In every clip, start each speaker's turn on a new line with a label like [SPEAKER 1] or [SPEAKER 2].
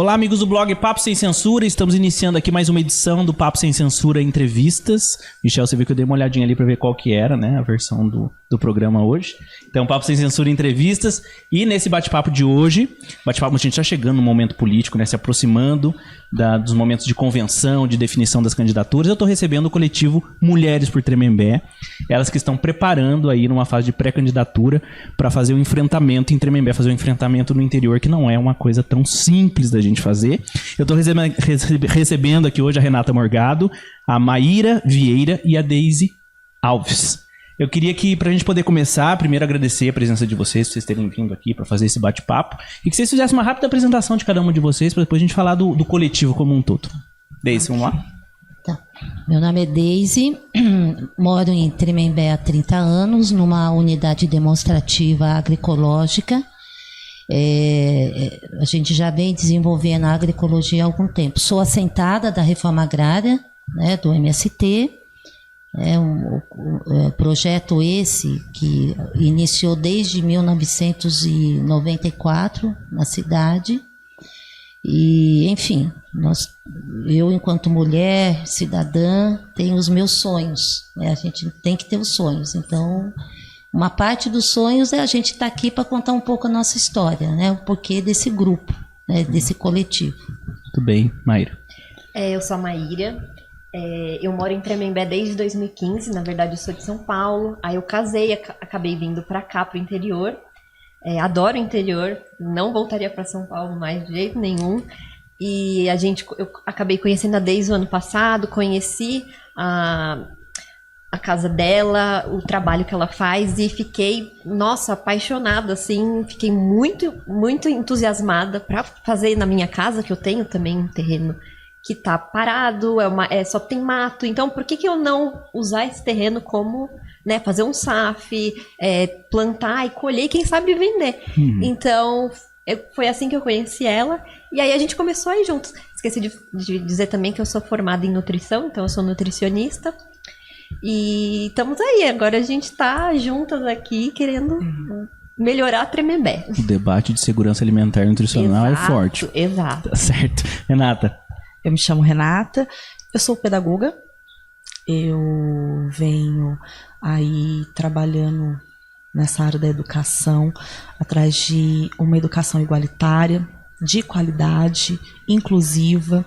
[SPEAKER 1] Olá, amigos do blog Papo Sem Censura. Estamos iniciando aqui mais uma edição do Papo Sem Censura Entrevistas. Michel, você viu que eu dei uma olhadinha ali para ver qual que era, né, a versão do programa hoje. Então, Papo Sem Censura Entrevistas. E nesse bate-papo de hoje, a gente está chegando no momento político, né, se aproximando dos momentos de convenção, de definição das candidaturas. Eu estou recebendo o coletivo Mulheres por Tremembé. Elas que estão preparando aí numa fase de pré-candidatura para fazer o enfrentamento em Tremembé, fazer o enfrentamento no interior, que não é uma coisa tão simples da gente fazer. Eu estou recebendo aqui hoje a Renata Morgado, a Maíra Vieira e a Deise Alves. Eu queria que, para a gente poder começar, primeiro agradecer a presença de vocês, por vocês terem vindo aqui para fazer esse bate-papo, e que vocês fizessem uma rápida apresentação de cada uma de vocês, para depois a gente falar do coletivo como um todo. Deise, vamos lá?
[SPEAKER 2] Tá. Meu nome é Deise, moro em Tremembé há 30 anos, numa unidade demonstrativa agroecológica. A gente já vem desenvolvendo a agroecologia há algum tempo. Sou assentada da reforma agrária, né, do MST. É um projeto esse que iniciou desde 1994 na cidade. E, enfim, eu, enquanto mulher, cidadã, tenho os meus sonhos, né? A gente tem que ter os sonhos. Então, uma parte dos sonhos é a gente estar aqui para contar um pouco a nossa história, né? O porquê desse grupo, né? Desse coletivo.
[SPEAKER 1] Muito bem, Maíra.
[SPEAKER 3] Eu sou a Maíra. Eu moro em Tremembé desde 2015, na verdade eu sou de São Paulo. Aí eu casei, acabei vindo para cá, pro interior. Adoro o interior, não voltaria para São Paulo mais de jeito nenhum. E eu acabei conhecendo a Deise o ano passado, conheci a casa dela, o trabalho que ela faz e fiquei, nossa, apaixonada, assim, fiquei muito, muito entusiasmada para fazer na minha casa, que eu tenho também um terreno que tá parado, só tem mato. Então, por que eu não usar esse terreno como, né, fazer um SAF, plantar e colher e quem sabe vender? Então, foi assim que eu conheci ela. E aí a gente começou a ir juntos. Esqueci de dizer também que eu sou formada em nutrição, então eu sou nutricionista. E estamos aí, agora a gente tá juntas aqui querendo melhorar a Tremembé.
[SPEAKER 1] O debate de segurança alimentar e nutricional é forte.
[SPEAKER 3] Exato.
[SPEAKER 1] Tá certo. Renata.
[SPEAKER 4] Eu me chamo Renata, eu sou pedagoga, eu venho aí trabalhando nessa área da educação, atrás de uma educação igualitária, de qualidade, inclusiva.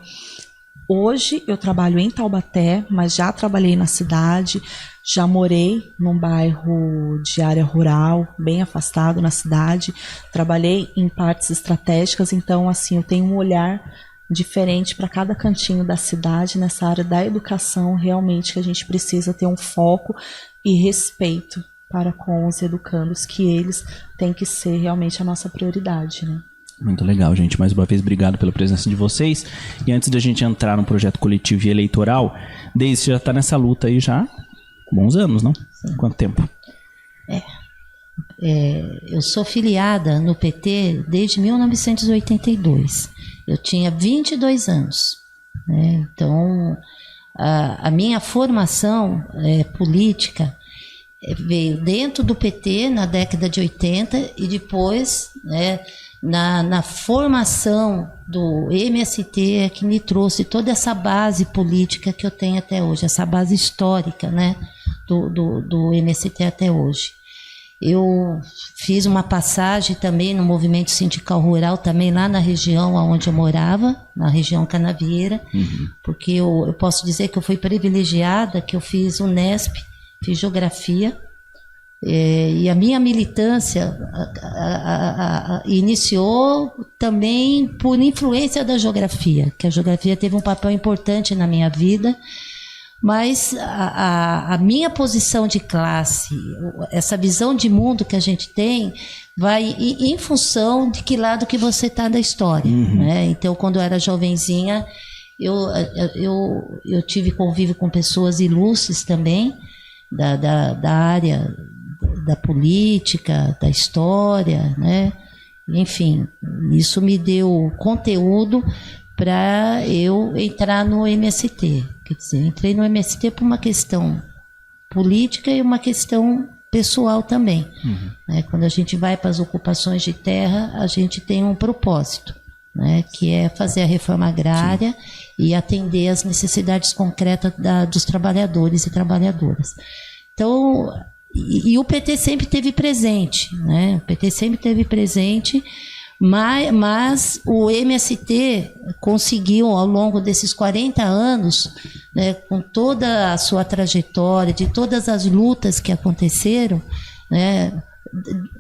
[SPEAKER 4] Hoje eu trabalho em Taubaté, mas já trabalhei na cidade, já morei num bairro de área rural, bem afastado na cidade, trabalhei em partes estratégicas, então assim eu tenho um olhar diferente para cada cantinho da cidade nessa área da educação, realmente que a gente precisa ter um foco e respeito para com os educandos, que eles têm que ser realmente a nossa prioridade, né?
[SPEAKER 1] Muito legal, gente. Mais uma vez, obrigado pela presença de vocês. E antes de a gente entrar no projeto coletivo e eleitoral, Deise, você já está nessa luta aí já há bons anos, não? Sim. Quanto tempo?
[SPEAKER 2] Eu sou filiada no PT desde 1982. Eu tinha 22 anos, né? Então, a minha formação política veio dentro do PT na década de 80 e depois, né, na formação do MST é que me trouxe toda essa base política que eu tenho até hoje, essa base histórica, né, do MST até hoje. Eu fiz uma passagem também no movimento sindical rural, também lá na região onde eu morava, na região Canavieira, porque eu posso dizer que eu fui privilegiada, que eu fiz Unesp, fiz geografia, e a minha militância iniciou também por influência da geografia, que a geografia teve um papel importante na minha vida. Mas a minha posição de classe, essa visão de mundo que a gente tem, vai em função de que lado que você está da história, né? Então, quando eu era jovenzinha, eu tive convívio com pessoas ilustres também, da área da política, da história, né? Enfim, isso me deu conteúdo para eu entrar no MST. Quer dizer, eu entrei no MST por uma questão política e uma questão pessoal também. Né? Quando a gente vai para as ocupações de terra, a gente tem um propósito. né, que é fazer a reforma agrária e atender às necessidades concretas dos trabalhadores e trabalhadoras. Então, e o PT sempre teve presente, né? O PT sempre teve presente, mas o MST conseguiu, ao longo desses 40 anos, né, com toda a sua trajetória, de todas as lutas que aconteceram, né,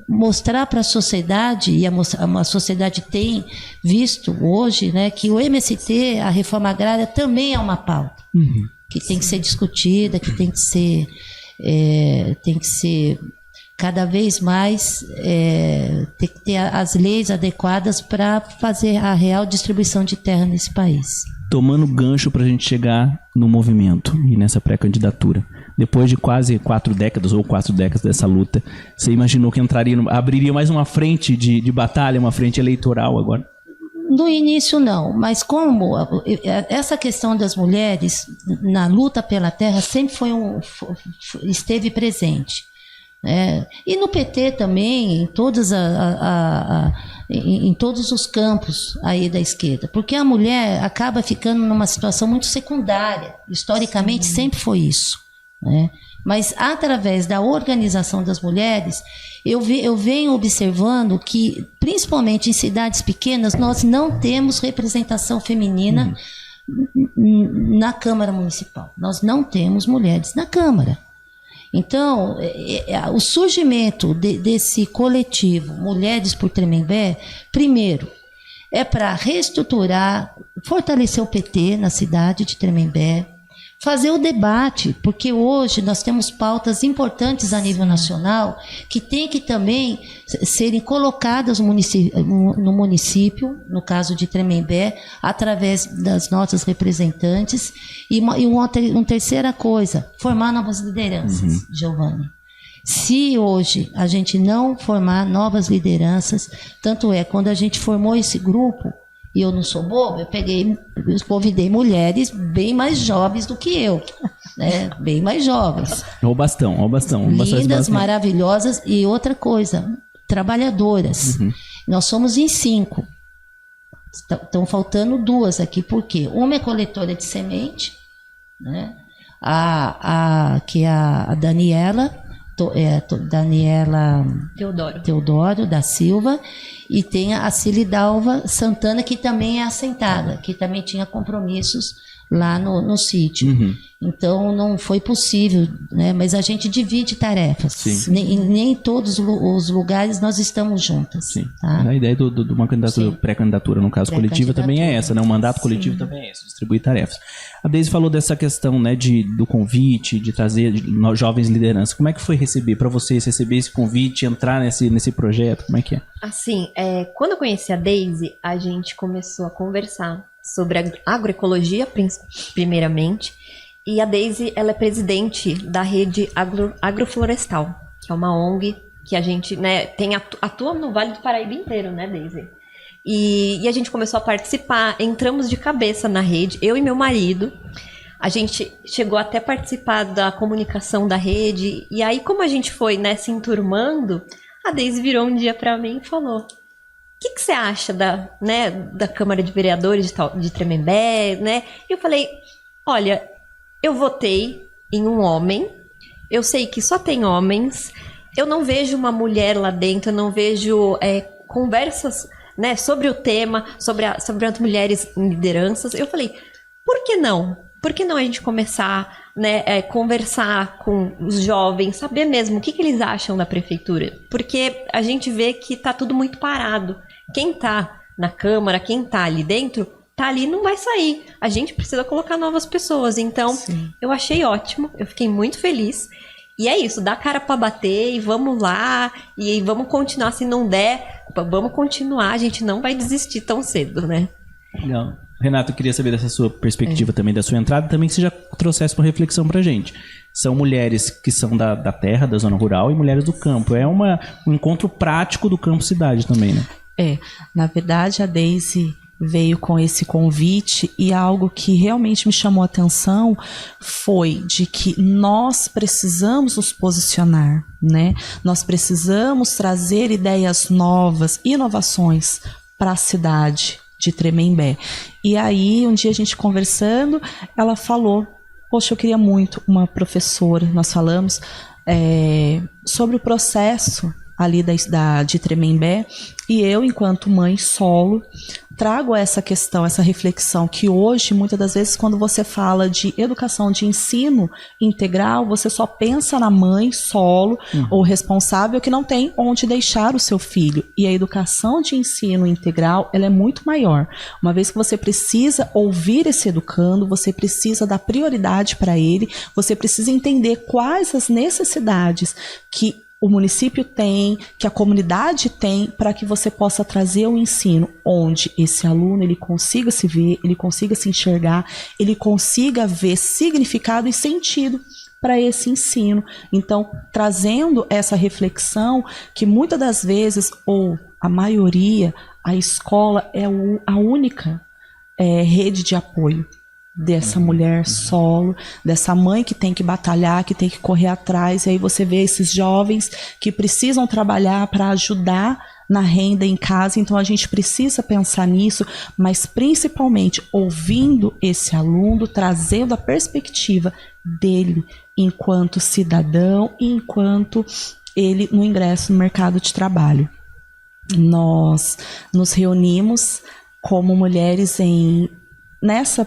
[SPEAKER 2] mostrar para a sociedade, e a sociedade tem visto hoje, né, que o MST, a reforma agrária, também é uma pauta, que tem que ser discutida, que tem que ser cada vez mais, tem que ter as leis adequadas para fazer a real distribuição de terra nesse país.
[SPEAKER 1] Tomando gancho para a gente chegar no movimento e nessa pré-candidatura. Depois de quase 4 décadas dessa luta, você imaginou que abriria mais uma frente de batalha, uma frente eleitoral agora?
[SPEAKER 2] No início não, mas como essa questão das mulheres na luta pela terra sempre esteve presente. E no PT também, em todos os campos aí da esquerda, porque a mulher acaba ficando numa situação muito secundária, historicamente sempre foi isso, né? Mas através da organização das mulheres, eu venho observando que, principalmente em cidades pequenas, nós não temos representação feminina na Câmara Municipal, nós não temos mulheres na Câmara. Então, o surgimento desse coletivo Mulheres por Tremembé, primeiro, é para reestruturar, fortalecer o PT na cidade de Tremembé, fazer o debate, porque hoje nós temos pautas importantes a nível nacional que tem que também serem colocadas no município, no caso de Tremembé, através das nossas representantes. E uma terceira coisa, formar novas lideranças, Giovanni. Se hoje a gente não formar novas lideranças, tanto é, quando a gente formou esse grupo, e eu não sou boba, eu convidei mulheres bem mais jovens do que eu, né? Bem mais jovens.
[SPEAKER 1] Ó o bastão.
[SPEAKER 2] Lindas, maravilhosas, e outra coisa, trabalhadoras. Nós somos em 5. Estão faltando 2 aqui, por quê? Uma é coletora de semente, né? Que é a Daniela Teodoro da Silva, e tem a Cilidalva Santana, que também é assentada, que também tinha compromissos lá no sítio. Então não foi possível, né? Mas a gente divide tarefas. Nem em todos os lugares nós estamos juntas. Tá?
[SPEAKER 1] A ideia de uma candidatura, pré-candidatura, no caso coletiva, também é essa, né? O mandato coletivo também é esse, distribuir tarefas. A Deise falou dessa questão, né, do convite, de trazer jovens lideranças. Como é que foi para vocês receber esse convite, entrar nesse projeto? Como é que é?
[SPEAKER 3] Assim, quando eu conheci a Deise, a gente começou a conversar sobre a agroecologia, primeiramente. E a Deise, ela é presidente da rede agroflorestal, que é uma ONG que a gente, né, atua no Vale do Paraíba inteiro, né, Deise? E a gente começou a participar, entramos de cabeça na rede, eu e meu marido. A gente chegou até a participar da comunicação da rede. E aí, como a gente foi, né, se enturmando, a Deise virou um dia para mim e falou: o que você acha da Câmara de Vereadores de Tremembé, né? E eu falei: olha, eu votei em um homem, eu sei que só tem homens, eu não vejo uma mulher lá dentro, eu não vejo conversas, né, sobre o tema, sobre as mulheres em lideranças. Eu falei: por que não? Por que não a gente começar, né, conversar com os jovens, saber mesmo o que eles acham da prefeitura? Porque a gente vê que está tudo muito parado. Quem está na Câmara, quem está ali dentro, tá ali, não vai sair. A gente precisa colocar novas pessoas. Então, eu achei ótimo, eu fiquei muito feliz. E é isso, dá a cara para bater e vamos lá. E vamos continuar, se não der, vamos continuar. A gente não vai desistir tão cedo, né?
[SPEAKER 1] Não. Renato, eu queria saber dessa sua perspectiva também, da sua entrada, também que você já trouxesse uma reflexão pra gente. São mulheres que são da terra, da zona rural, e mulheres do campo. É um encontro prático do campo-cidade também, né?
[SPEAKER 4] Na verdade, a Deise veio com esse convite, e algo que realmente me chamou a atenção foi de que nós precisamos nos posicionar, né? Nós precisamos trazer ideias novas, inovações para a cidade de Tremembé. E aí, um dia a gente conversando, ela falou, poxa, eu queria muito uma professora, nós falamos sobre o processo ali de Tremembé, e eu, enquanto mãe solo, trago essa questão, essa reflexão, que hoje, muitas das vezes, quando você fala de educação, de ensino integral, você só pensa na mãe solo ou responsável que não tem onde deixar o seu filho. E a educação de ensino integral, ela é muito maior. Uma vez que você precisa ouvir esse educando, você precisa dar prioridade para ele, você precisa entender quais as necessidades que o município tem, que a comunidade tem, para que você possa trazer um ensino onde esse aluno ele consiga se ver, ele consiga se enxergar, ele consiga ver significado e sentido para esse ensino. Então, trazendo essa reflexão que muitas das vezes, ou a maioria, a escola é a única rede de apoio dessa mulher solo, dessa mãe que tem que batalhar, que tem que correr atrás, e aí você vê esses jovens que precisam trabalhar para ajudar na renda em casa, então a gente precisa pensar nisso, mas principalmente ouvindo esse aluno, trazendo a perspectiva dele enquanto cidadão e enquanto ele no ingresso no mercado de trabalho. Nós nos reunimos como mulheres nessa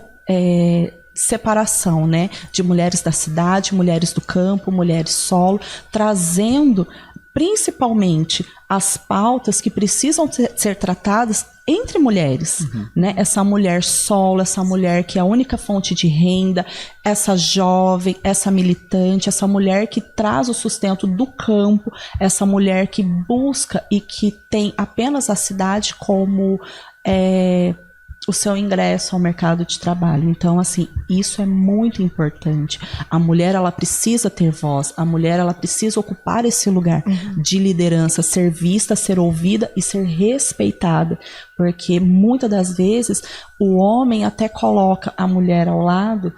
[SPEAKER 4] separação, né, de mulheres da cidade, mulheres do campo, mulheres solo, trazendo principalmente as pautas que precisam ser tratadas entre mulheres, né? Essa mulher solo, essa mulher que é a única fonte de renda, essa jovem, essa militante, essa mulher que traz o sustento do campo, essa mulher que busca e que tem apenas a cidade como o seu ingresso ao mercado de trabalho. Então, assim, isso é muito importante. A mulher, ela precisa ter voz. A mulher, ela precisa ocupar esse lugar de liderança, ser vista, ser ouvida e ser respeitada. Porque, muitas das vezes, o homem até coloca a mulher ao lado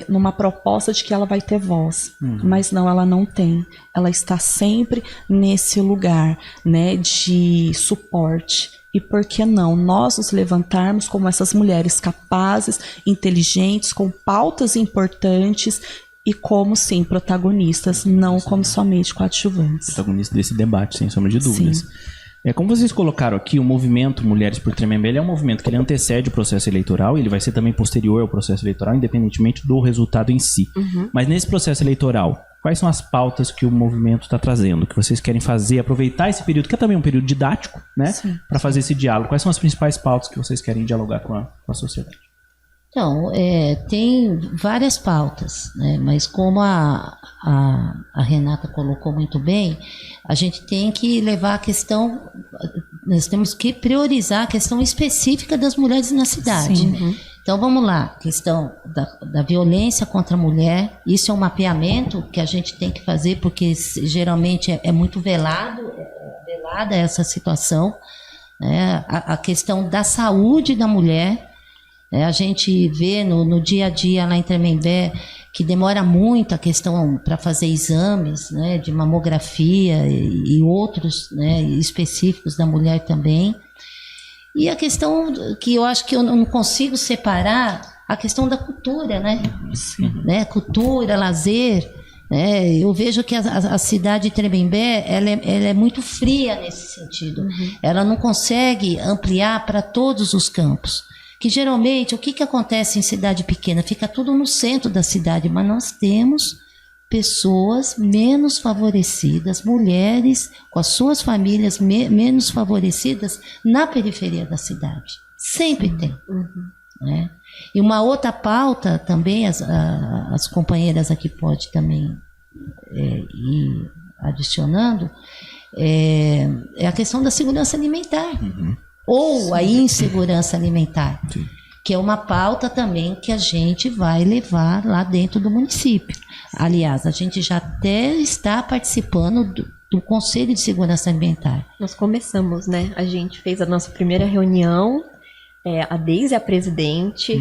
[SPEAKER 4] numa proposta de que ela vai ter voz. Mas não, ela não tem. Ela está sempre nesse lugar, né, de suporte. E por que não nós nos levantarmos como essas mulheres capazes, inteligentes, com pautas importantes e como, sim, protagonistas, não como somente coadjuvantes.
[SPEAKER 1] Protagonista desse debate, sem sombra de dúvidas. Como vocês colocaram aqui, o movimento Mulheres por Tremembé é um movimento que ele antecede o processo eleitoral, ele vai ser também posterior ao processo eleitoral, independentemente do resultado em si. Mas nesse processo eleitoral, quais são as pautas que o movimento está trazendo, que vocês querem fazer, aproveitar esse período, que é também um período didático, né, para fazer esse diálogo? Quais são as principais pautas que vocês querem dialogar com a sociedade?
[SPEAKER 2] Então, tem várias pautas, né, mas como a Renata colocou muito bem, a gente tem que levar a questão, nós temos que priorizar a questão específica das mulheres na cidade. Então vamos lá, questão da violência contra a mulher, isso é um mapeamento que a gente tem que fazer, porque geralmente é muito velada essa situação, né? A questão da saúde da mulher, a gente vê no dia a dia lá em Tremembé que demora muito a questão para fazer exames, né, de mamografia e outros, né, específicos da mulher também. E a questão que eu acho que eu não consigo separar, a questão da cultura, né? Né? Cultura, lazer. Né? Eu vejo que a cidade de Tremembé, ela é muito fria nesse sentido. Ela não consegue ampliar para todos os campos. Que geralmente, o que acontece em cidade pequena? Fica tudo no centro da cidade, mas nós temos pessoas menos favorecidas, mulheres com as suas famílias menos favorecidas na periferia da cidade. Sempre tem. Né? E uma outra pauta também, as companheiras aqui podem também ir adicionando, é a questão da segurança alimentar. Ou a insegurança alimentar. Que é uma pauta também que a gente vai levar lá dentro do município. Aliás, a gente já até está participando do Conselho de Segurança Alimentar.
[SPEAKER 3] Nós começamos, né? A gente fez a nossa primeira reunião, a Deise é a presidente,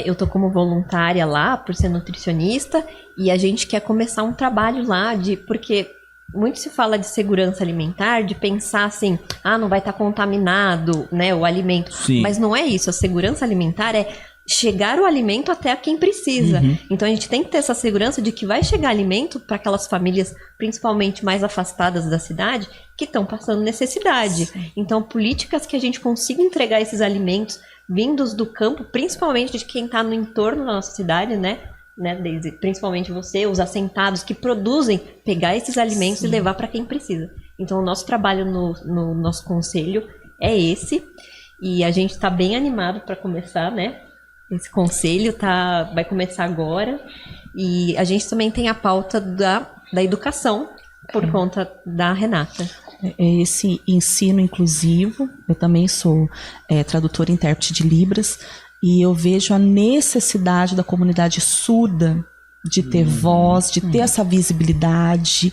[SPEAKER 3] eu tô como voluntária lá, por ser nutricionista, e a gente quer começar um trabalho lá, porque muito se fala de segurança alimentar, de pensar assim, não vai estar contaminado, né, o alimento.
[SPEAKER 1] Sim.
[SPEAKER 3] Mas não é isso. A segurança alimentar é chegar o alimento até quem precisa. Então a gente tem que ter essa segurança de que vai chegar alimento para aquelas famílias, principalmente mais afastadas da cidade, que estão passando necessidade. Sim. Então políticas que a gente consiga entregar esses alimentos vindos do campo, principalmente de quem está no entorno da nossa cidade, né, Daisy? Principalmente você, os assentados que produzem, pegar esses alimentos, sim, e levar para quem precisa. Então o nosso trabalho no nosso conselho é esse, e a gente está bem animado para começar, né? Esse conselho vai começar agora, e a gente também tem a pauta da educação por conta da Renata.
[SPEAKER 4] Esse ensino inclusivo, eu também sou tradutora e intérprete de Libras, e eu vejo a necessidade da comunidade surda de ter voz, de ter essa visibilidade.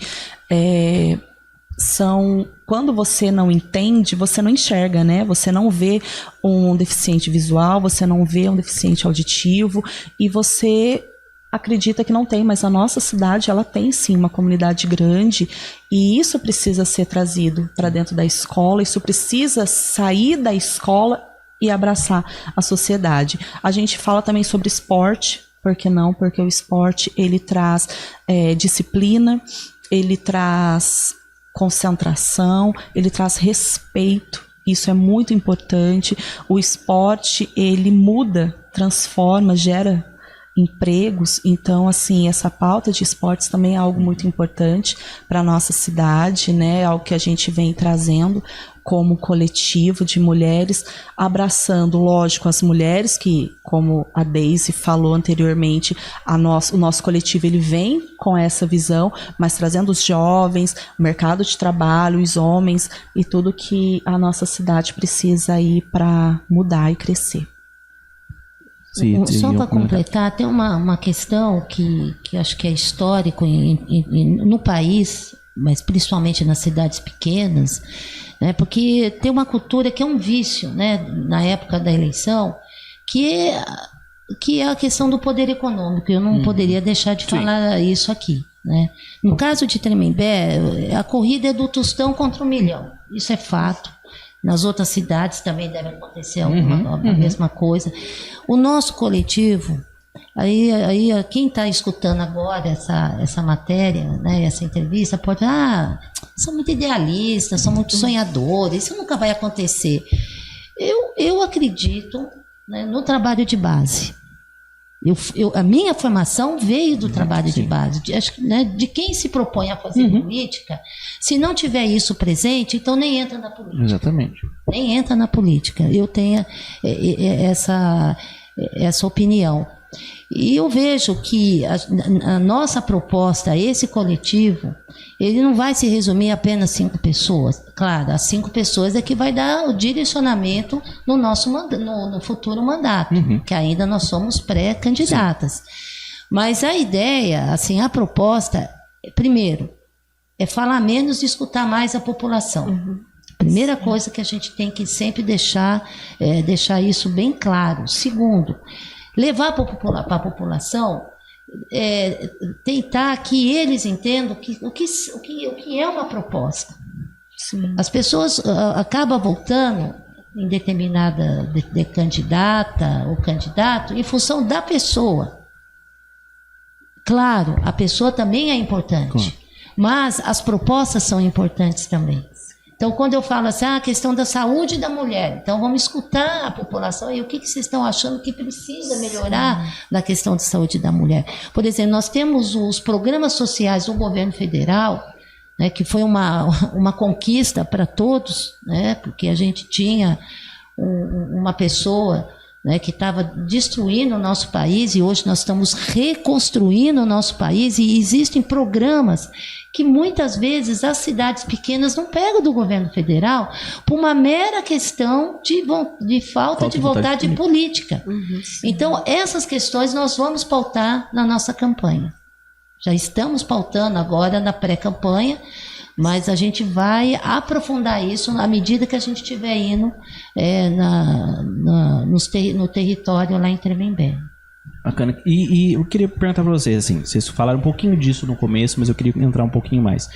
[SPEAKER 4] Quando você não entende, você não enxerga, né? Você não vê um deficiente visual, você não vê um deficiente auditivo, e você acredita que não tem, mas a nossa cidade, ela tem sim uma comunidade grande, e isso precisa ser trazido para dentro da escola, isso precisa sair da escola e abraçar a sociedade. A gente fala também sobre esporte, por que não? Porque o esporte, ele traz disciplina, ele traz concentração, ele traz respeito, isso é muito importante. O esporte, ele muda, transforma, gera empregos, então assim, essa pauta de esportes também é algo muito importante para a nossa cidade, né? Algo que a gente vem trazendo como coletivo de mulheres, abraçando, lógico, as mulheres que, como a Daisy falou anteriormente, o nosso coletivo, ele vem com essa visão, mas trazendo os jovens, o mercado de trabalho, os homens e tudo que a nossa cidade precisa ir para mudar e crescer.
[SPEAKER 2] Sim, só para completar, tem uma questão que acho que é histórico no país, mas principalmente nas cidades pequenas, né, porque tem uma cultura que é um vício, né, na época da eleição, que é a questão do poder econômico. Eu não poderia deixar de falar isso aqui, né? No caso de Tremembé, a corrida é do tostão contra o milhão, isso é fato. Nas outras cidades também deve acontecer a mesma coisa. O nosso coletivo, aí quem está escutando agora essa matéria, né, essa entrevista, pode são muito idealistas, são muito sonhadores, isso nunca vai acontecer. Eu acredito, né, no trabalho de base. A minha formação veio do trabalho de base, de quem se propõe a fazer política. Se não tiver isso presente, então nem entra na política.
[SPEAKER 1] Exatamente.
[SPEAKER 2] Nem entra na política. Eu tenho essa opinião. E eu vejo que a nossa proposta, esse coletivo, ele não vai se resumir a apenas 5 pessoas. Claro, as 5 pessoas é que vai dar o direcionamento no nosso no futuro mandato, que ainda nós somos pré-candidatas. Mas a ideia, assim, a proposta, primeiro, é falar menos e escutar mais a população. Primeira coisa que a gente tem que sempre deixar isso bem claro. Segundo, levar para a população, tentar que eles entendam o que é uma proposta. Sim. As pessoas acabam votando em determinada candidata ou candidato em função da pessoa. Claro, a pessoa também é importante, mas as propostas são importantes também. Então, quando eu falo assim, a questão da saúde da mulher, então vamos escutar a população e o que vocês estão achando que precisa melhorar na questão da saúde da mulher. Por exemplo, nós temos os programas sociais do governo federal, né, que foi uma conquista para todos, né, porque a gente tinha uma pessoa, né, que estava destruindo o nosso país, e hoje nós estamos reconstruindo o nosso país, e existem programas que muitas vezes as cidades pequenas não pegam do governo federal por uma mera questão de falta de vontade política. Então, essas questões nós vamos pautar na nossa campanha. Já estamos pautando agora na pré-campanha, mas a gente vai aprofundar isso à medida que a gente estiver indo no território lá em Tremembé.
[SPEAKER 1] Bacana. E eu queria perguntar para vocês, assim, vocês falaram um pouquinho disso no começo, mas eu queria entrar um pouquinho mais.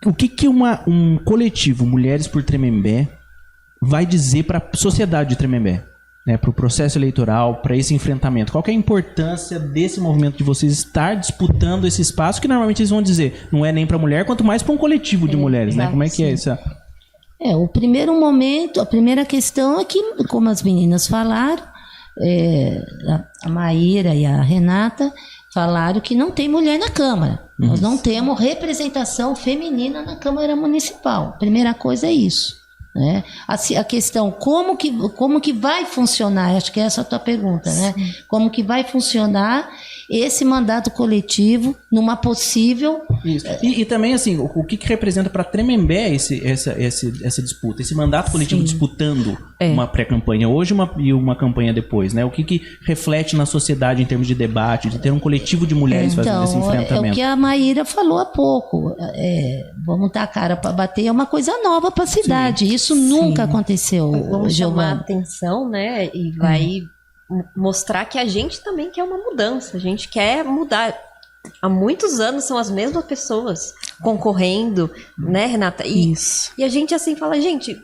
[SPEAKER 1] O que um coletivo Mulheres por Tremembé vai dizer para a sociedade de Tremembé? Né, para o processo eleitoral, para esse enfrentamento. Qual que é a importância desse movimento de vocês estar disputando esse espaço que normalmente eles vão dizer, não é nem para mulher, quanto mais para um coletivo de mulheres, né? Como é que é isso?
[SPEAKER 2] O primeiro momento, a primeira questão é que, como as meninas falaram, a Maíra e a Renata falaram que não tem mulher na Câmara. Nós não temos representação feminina na Câmara Municipal. Primeira coisa é isso. Né? A questão, como que vai funcionar, acho que essa é a tua pergunta, né? Como que vai funcionar esse mandato coletivo numa possível...
[SPEAKER 1] Isso. E também, assim, o que representa para Tremembé essa disputa, esse mandato coletivo disputando uma pré-campanha hoje e uma campanha depois, né? O que reflete na sociedade em termos de debate, de ter um coletivo de mulheres fazendo esse enfrentamento?
[SPEAKER 2] É o que a Maíra falou há pouco. Vamos dar a cara para bater, é uma coisa nova para a cidade. Isso nunca aconteceu,
[SPEAKER 3] Vamos chamar a
[SPEAKER 2] Giovana.
[SPEAKER 3] atenção, né? E vai mostrar que a gente também quer uma mudança. A gente quer mudar. Há muitos anos são as mesmas pessoas concorrendo, né, Renata?
[SPEAKER 4] Isso.
[SPEAKER 3] E a gente assim fala, gente,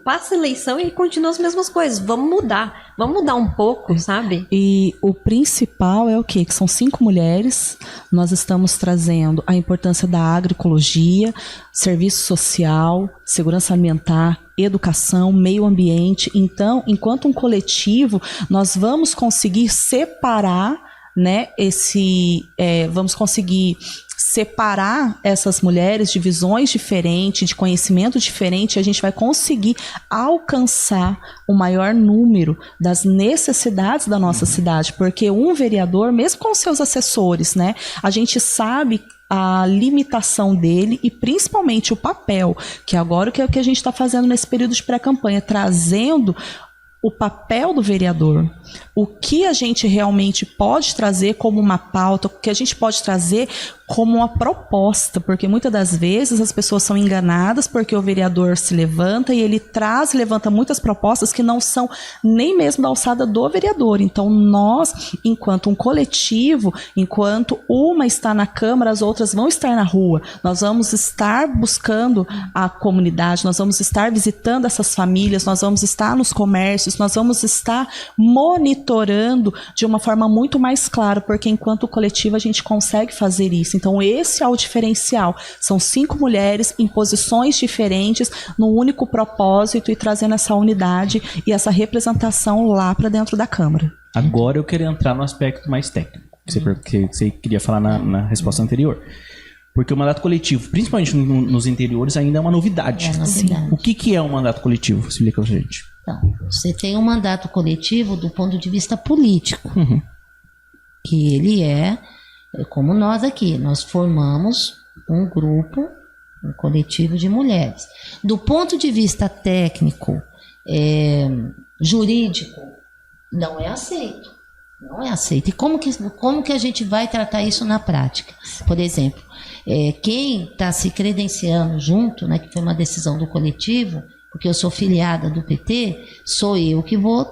[SPEAKER 3] passa a eleição e continua as mesmas coisas. Vamos mudar um pouco, sabe?
[SPEAKER 4] E o principal é o quê? Que são 5 mulheres. Nós estamos trazendo a importância da agroecologia, serviço social, segurança alimentar, educação, meio ambiente. Então, enquanto um coletivo, nós vamos conseguir separar, né, vamos conseguir separar essas mulheres de visões diferentes, de conhecimento diferente, e a gente vai conseguir alcançar o maior número das necessidades da nossa cidade, porque um vereador, mesmo com seus assessores, né, a gente sabe a limitação dele e principalmente o papel, que agora é o que a gente está fazendo nesse período de pré-campanha, trazendo o papel do vereador, o que a gente realmente pode trazer como uma pauta, o que a gente pode trazer como uma proposta, porque muitas das vezes as pessoas são enganadas porque o vereador se levanta e ele levanta muitas propostas que não são nem mesmo da alçada do vereador. Então nós, enquanto um coletivo, enquanto uma está na Câmara, as outras vão estar na rua, nós vamos estar buscando a comunidade, nós vamos estar visitando essas famílias, nós vamos estar nos comércios, nós vamos estar monitorando de uma forma muito mais clara, porque enquanto coletivo a gente consegue fazer isso. Então esse é o diferencial. São 5 mulheres em posições diferentes, num único propósito e trazendo essa unidade e essa representação lá para dentro da Câmara.
[SPEAKER 1] Agora eu quero entrar no aspecto mais técnico, que você queria falar na resposta anterior. Porque o mandato coletivo, principalmente nos interiores, ainda é uma novidade. O que é um mandato coletivo? Explica pra gente.
[SPEAKER 2] Então, você tem um mandato coletivo do ponto de vista político, que ele é como nós aqui, nós formamos um grupo, um coletivo de mulheres. Do ponto de vista técnico, jurídico, não é aceito. Não é aceito. E como que a gente vai tratar isso na prática? Por exemplo, quem está se credenciando junto, né, que foi uma decisão do coletivo, porque eu sou filiada do PT, sou eu que vou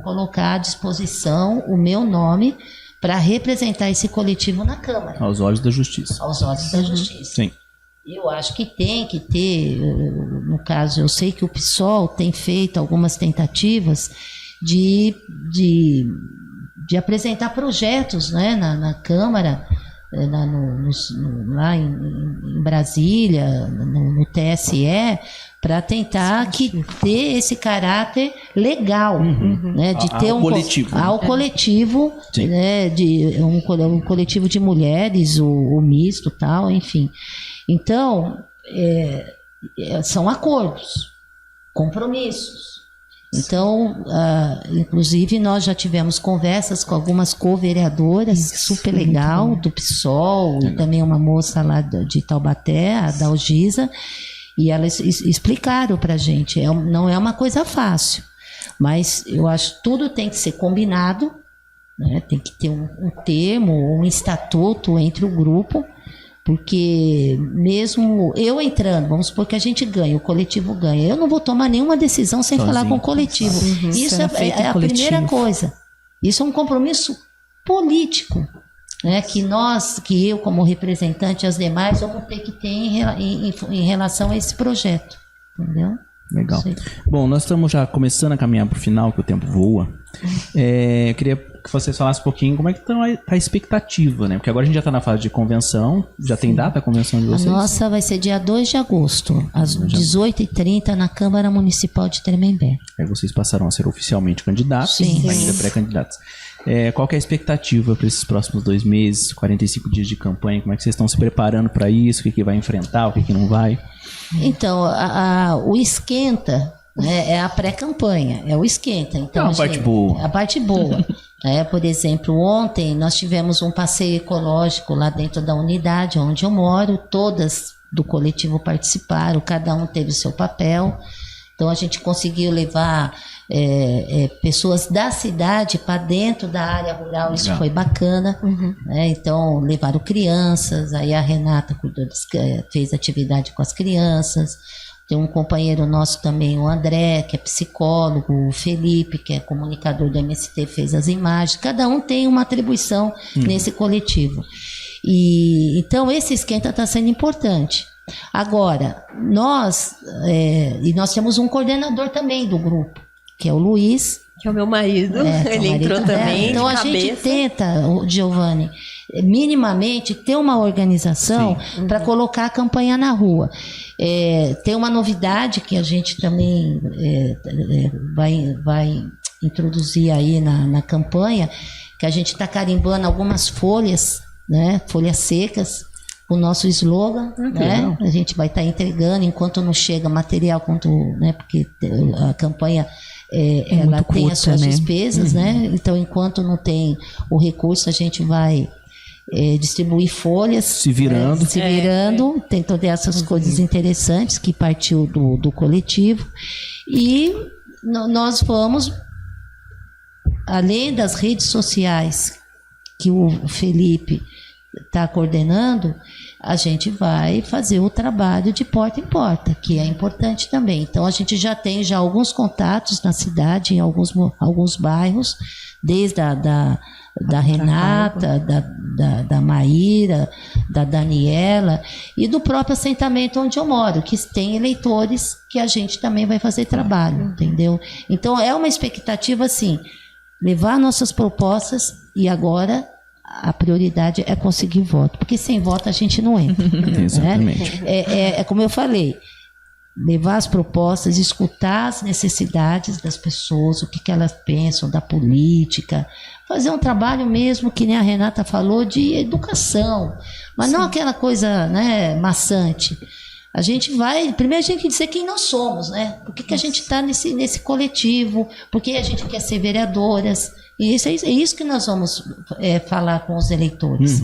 [SPEAKER 2] colocar à disposição o meu nome para representar esse coletivo na Câmara.
[SPEAKER 1] Aos olhos da Justiça.
[SPEAKER 2] Aos olhos da Justiça.
[SPEAKER 1] Sim.
[SPEAKER 2] Eu acho que tem que ter, no caso, eu sei que o PSOL tem feito algumas tentativas de apresentar projetos, né, na Câmara, lá em Brasília, no TSE, para tentar ter esse caráter legal, né, de ter ao coletivo, né, de um coletivo de mulheres, o misto, tal, enfim. Então, são acordos, compromissos. Então, inclusive, nós já tivemos conversas com algumas co-vereadoras, super legal, do PSOL, e também uma moça lá de Taubaté, a Dalgisa, e elas explicaram para a gente. Não é uma coisa fácil, mas eu acho que tudo tem que ser combinado, né? Tem que ter um termo, um estatuto entre o grupo, porque mesmo eu entrando, vamos supor que a gente ganha, o coletivo ganha, eu não vou tomar nenhuma decisão sem falar com o coletivo. Isso é a primeira coisa. Isso é um compromisso político. né, que eu como representante, as demais, vamos ter que ter em relação a esse projeto, entendeu?
[SPEAKER 1] Legal.
[SPEAKER 2] Sim.
[SPEAKER 1] Bom, nós estamos já começando a caminhar para o final, que o tempo voa. Eu queria que vocês falassem um pouquinho como é que tá a expectativa, né? Porque agora a gente já está na fase de convenção. Já tem data a convenção de vocês?
[SPEAKER 2] A nossa vai ser dia 2 de agosto, às 18h30, na Câmara Municipal de Tremembé.
[SPEAKER 1] Aí vocês passaram a ser oficialmente candidatos,
[SPEAKER 2] Sim.
[SPEAKER 1] ainda pré-candidatos. Qual que é a expectativa para esses próximos 2 meses, 45 dias de campanha? Como é que vocês estão se preparando para isso? O que vai enfrentar, o que não vai?
[SPEAKER 2] Então, o esquenta, né, é a pré-campanha, é o esquenta. Então,
[SPEAKER 1] a parte boa.
[SPEAKER 2] A parte boa. Por exemplo, ontem nós tivemos um passeio ecológico lá dentro da unidade onde eu moro, todas do coletivo participaram, cada um teve o seu papel. Então a gente conseguiu levar pessoas da cidade para dentro da área rural, isso foi bacana. Né? Então levaram crianças, aí a Renata fez atividade com as crianças. Tem um companheiro nosso também, o André, que é psicólogo, o Felipe, que é comunicador do MST, fez as imagens. Cada um tem uma atribuição nesse coletivo. Então esse esquenta está sendo importante. Agora, nós temos um coordenador também do grupo, que é o Luiz.
[SPEAKER 3] Que é o meu marido, ele entrou também.
[SPEAKER 2] Então a gente tenta, Giovanni, minimamente ter uma organização para colocar a campanha na rua. Tem uma novidade que a gente também vai introduzir aí na campanha, que a gente está carimbando algumas folhas, né, folhas secas, o nosso slogan, né? A gente vai estar entregando enquanto não chega material, né? Porque a campanha ela tem curta, as suas despesas, né? Então, enquanto não tem o recurso, a gente vai distribuir folhas,
[SPEAKER 1] se virando,
[SPEAKER 2] tem todas essas coisas interessantes que partiu do coletivo. E nós vamos, além das redes sociais que o Felipe está coordenando, a gente vai fazer o trabalho de porta em porta, que é importante também. Então a gente já tem alguns contatos na cidade, em alguns bairros, desde da Renata, da Maíra, da Daniela e do próprio assentamento onde eu moro, que tem eleitores que a gente também vai fazer trabalho, entendeu? Então é uma expectativa assim, levar nossas propostas e agora a prioridade é conseguir voto, porque sem voto a gente não entra.
[SPEAKER 1] Exatamente.
[SPEAKER 2] É como eu falei, levar as propostas, escutar as necessidades das pessoas, o que elas pensam da política, fazer um trabalho mesmo, que nem a Renata falou, de educação, mas não aquela coisa, né, maçante. A gente vai, primeiro a gente tem que dizer quem nós somos, né? Por que a gente está nesse coletivo, por que a gente quer ser vereadoras. E é isso que nós vamos falar com os eleitores.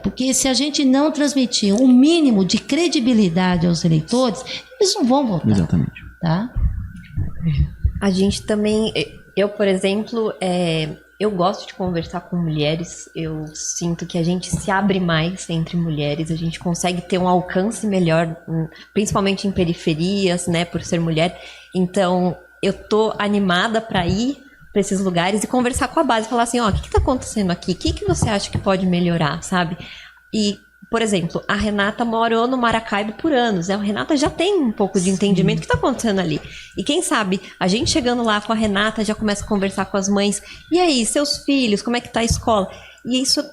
[SPEAKER 2] Porque se a gente não transmitir um mínimo de credibilidade aos eleitores, eles não vão votar.
[SPEAKER 1] Exatamente.
[SPEAKER 2] Tá?
[SPEAKER 3] A gente também, eu, por exemplo, eu gosto de conversar com mulheres, eu sinto que a gente se abre mais entre mulheres, a gente consegue ter um alcance melhor, principalmente em periferias, né, por ser mulher. Então, eu tô animada para ir para esses lugares e conversar com a base, falar assim, o que está acontecendo aqui? O que você acha que pode melhorar, sabe? E, por exemplo, a Renata morou no Maracaibo por anos, A Renata já tem um pouco de entendimento do que está acontecendo ali. E quem sabe, a gente chegando lá com a Renata, já começa a conversar com as mães, e aí, seus filhos, como é que tá a escola? E isso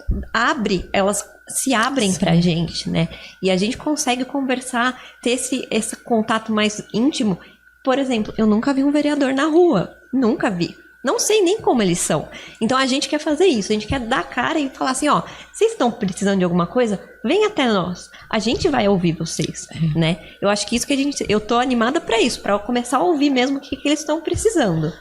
[SPEAKER 3] elas se abrem pra gente, né? E a gente consegue conversar, ter esse contato mais íntimo. Por exemplo, eu nunca vi um vereador na rua, nunca vi. Não sei nem como eles são. Então a gente quer fazer isso, a gente quer dar a cara e falar assim, vocês estão precisando de alguma coisa? Vem até nós. A gente vai ouvir vocês, né? Eu acho que isso que eu tô animada para isso, para começar a ouvir mesmo o que eles estão precisando.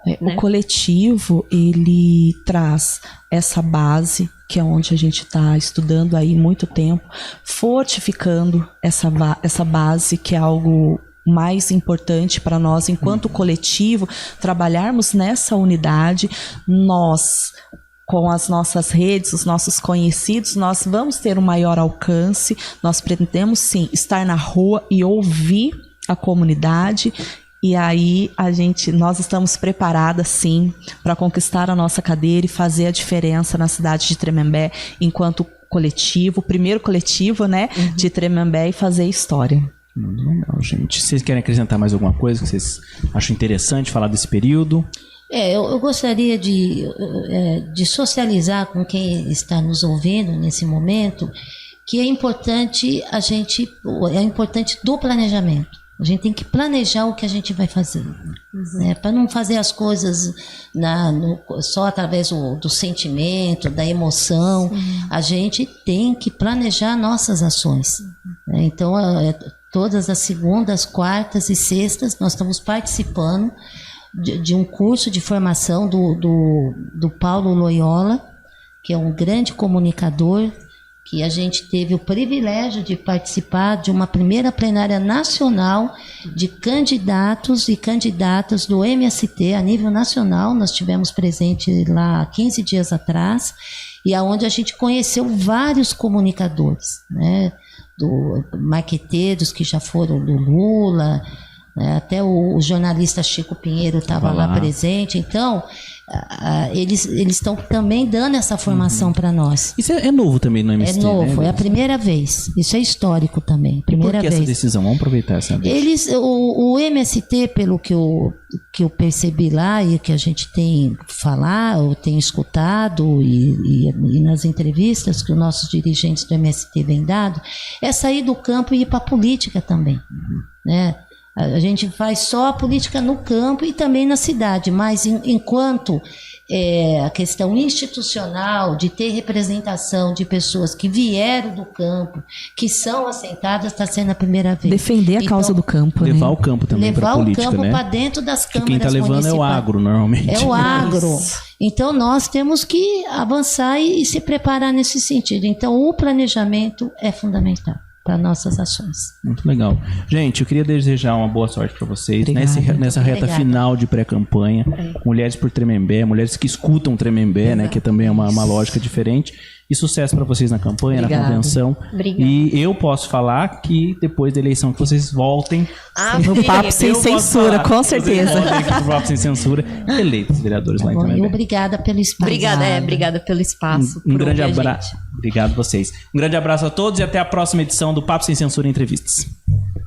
[SPEAKER 3] Né?
[SPEAKER 4] O coletivo, ele traz essa base, que é onde a gente está estudando aí muito tempo, fortificando essa base, que é algo mais importante para nós, enquanto coletivo, trabalharmos nessa unidade. Nós, com as nossas redes, os nossos conhecidos, nós vamos ter um maior alcance. Nós pretendemos, sim, estar na rua e ouvir a comunidade, E aí nós estamos preparadas sim para conquistar a nossa cadeira e fazer a diferença na cidade de Tremembé enquanto coletivo, primeiro coletivo, né, de Tremembé, e fazer história.
[SPEAKER 1] Legal, gente. Vocês querem acrescentar mais alguma coisa que vocês acham interessante falar desse período?
[SPEAKER 2] Eu gostaria de socializar com quem está nos ouvindo nesse momento que é importante do planejamento. A gente tem que planejar o que a gente vai fazer, né? Para não fazer as coisas só através do sentimento, da emoção. A gente tem que planejar nossas ações, né? Então, todas as segundas, quartas e sextas, nós estamos participando de um curso de formação do Paulo Loyola, que é um grande comunicador, que a gente teve o privilégio de participar de uma primeira plenária nacional de candidatos e candidatas do MST a nível nacional. Nós tivemos presente lá 15 dias atrás, e aonde a gente conheceu vários comunicadores, né, marqueteiros que já foram do Lula, né, até o jornalista Chico Pinheiro estava lá presente. Então, eles estão também dando essa formação para nós.
[SPEAKER 1] Isso é novo também no MST,
[SPEAKER 2] é novo,
[SPEAKER 1] né?
[SPEAKER 2] É a primeira vez. Isso é histórico também. Primeira
[SPEAKER 1] e por que
[SPEAKER 2] vez.
[SPEAKER 1] essa decisão? Vamos aproveitar essa vez.
[SPEAKER 2] O MST, pelo que eu percebi lá e que a gente tem falado, tem escutado e nas entrevistas que os nossos dirigentes do MST vêm dado, é sair do campo e ir para a política também, né? A gente faz só a política no campo e também na cidade, mas enquanto a questão institucional de ter representação de pessoas que vieram do campo, que são assentadas, está sendo a primeira vez.
[SPEAKER 4] Defender a causa do campo,
[SPEAKER 1] levar
[SPEAKER 4] né?
[SPEAKER 1] o campo também para a política,
[SPEAKER 2] levar o campo
[SPEAKER 1] né?
[SPEAKER 2] para dentro das câmaras
[SPEAKER 1] quem está levando
[SPEAKER 2] municipais.
[SPEAKER 1] é o agro, normalmente.
[SPEAKER 2] É o agro. Então, nós temos que avançar e se preparar nesse sentido. Então, o planejamento é fundamental para nossas ações.
[SPEAKER 1] Muito legal. Gente, eu queria desejar uma boa sorte para vocês nessa reta
[SPEAKER 2] Obrigada.
[SPEAKER 1] final de pré-campanha. Mulheres por Tremembé, mulheres que escutam Tremembé, né, que também é uma lógica diferente. E sucesso para vocês na campanha,
[SPEAKER 4] Obrigada.
[SPEAKER 1] na convenção.
[SPEAKER 3] Obrigada.
[SPEAKER 1] E eu posso falar que depois da eleição que vocês voltem.
[SPEAKER 4] No Papo Sem
[SPEAKER 1] Eu posso
[SPEAKER 4] Censura,
[SPEAKER 1] falar.
[SPEAKER 4] com certeza.
[SPEAKER 1] Vocês voltem aqui pro Papo Sem Censura, eleitos vereadores lá em
[SPEAKER 2] Bom, e
[SPEAKER 1] Tremembé.
[SPEAKER 2] obrigada pelo espaço.
[SPEAKER 3] Obrigada pelo espaço.
[SPEAKER 1] Um
[SPEAKER 3] por
[SPEAKER 1] grande
[SPEAKER 3] ouvir a
[SPEAKER 1] abraço.
[SPEAKER 3] gente.
[SPEAKER 1] Obrigado a vocês. Um grande abraço a todos e até a próxima edição do Papo Sem Censura Entrevistas.